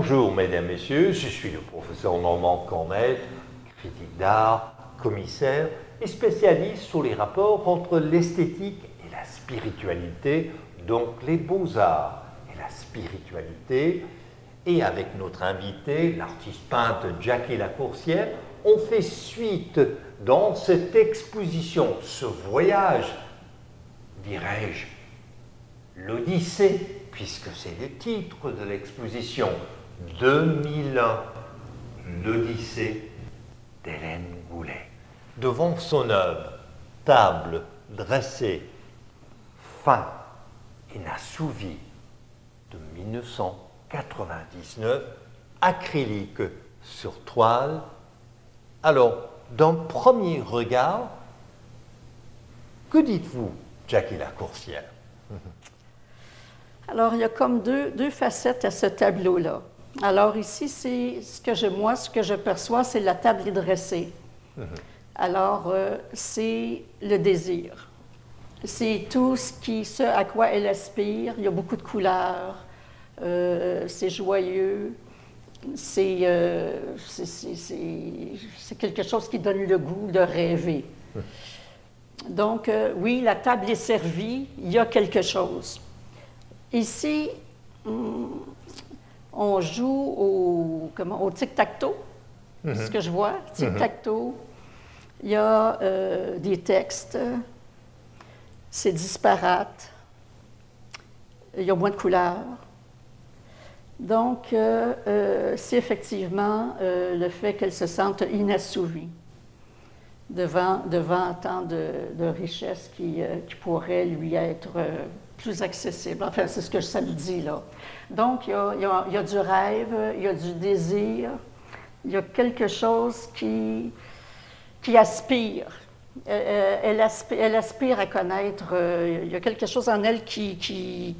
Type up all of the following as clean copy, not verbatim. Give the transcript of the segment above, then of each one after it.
Bonjour mesdames, messieurs, je suis le professeur Normand Cornette, critique d'art, commissaire et spécialiste sur les rapports entre l'esthétique et la spiritualité, donc les beaux-arts et la spiritualité. Et avec notre invité, l'artiste peintre Jackie Lacourcière, on fait suite dans cette exposition, ce voyage, dirais-je, l'Odyssée, puisque c'est le titre de l'exposition, 2001, l'Odyssée d'Hélène Goulet. Devant son œuvre, table dressée, fin inassouvie de 1999, acrylique sur toile. Alors, d'un premier regard, que dites-vous, Jackie Lacourcière? Alors, il y a comme deux facettes à ce tableau-là. Alors ici, c'est ce que je perçois, c'est la table dressée. Alors, c'est le désir. C'est tout ce à quoi elle aspire. Il y a beaucoup de couleurs. C'est joyeux. C'est quelque chose qui donne le goût de rêver. Donc, oui, la table est servie. Il y a quelque chose. Ici, on joue au tic-tac-toe, ce que je vois, tic-tac-toe. Il y a des textes, c'est disparate, il y a moins de couleurs. Donc, c'est effectivement le fait qu'elle se sente inassouvie devant tant de richesses qui pourraient lui être plus accessible. Enfin, c'est ce que ça me dit, là. Donc, il y a du rêve, il y a du désir, il y a quelque chose qui aspire. Elle aspire à connaître, il y a quelque chose en elle qui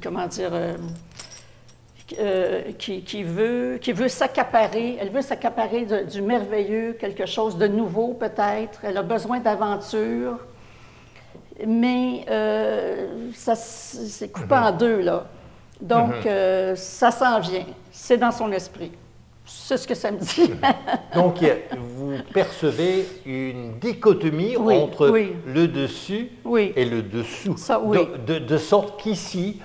veut s'accaparer, elle veut s'accaparer du merveilleux, quelque chose de nouveau peut-être, elle a besoin d'aventure. Mais c'est coupé en deux, là. Donc, ça s'en vient. C'est dans son esprit. C'est ce que ça me dit. Donc, vous percevez une dichotomie entre le dessus et le dessous. Ça, oui. De sorte qu'ici,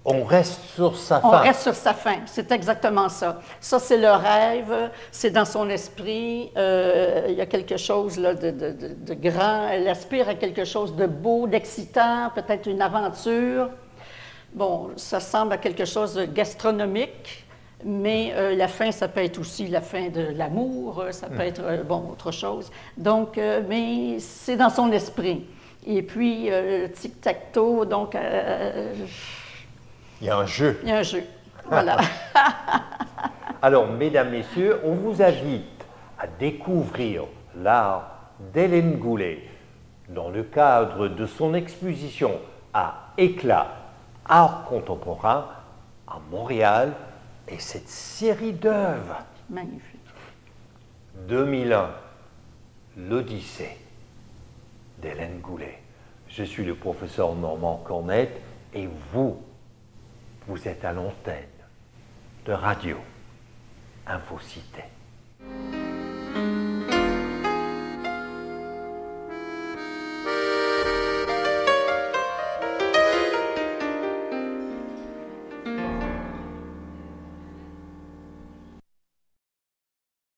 on reste sur sa fin. On reste sur sa fin, c'est exactement ça. Ça, c'est le rêve, c'est dans son esprit. Il y a quelque chose là, de grand. Elle aspire à quelque chose de beau, d'excitant, peut-être une aventure. Bon, ça semble à quelque chose de gastronomique, mais la fin, ça peut être aussi la fin de l'amour, ça peut être, autre chose. Donc, mais c'est dans son esprit. Et puis, tic-tac-toe, donc... il y a un jeu. Il y a un jeu, voilà. Alors, mesdames, messieurs, on vous invite à découvrir l'art d'Hélène Goulet dans le cadre de son exposition à Éclat, art contemporain à Montréal, et cette série d'œuvres. Magnifique. 2001, l'Odyssée d'Hélène Goulet. Je suis le professeur Normand Cornette et vous êtes à l'antenne de Radio Infocité.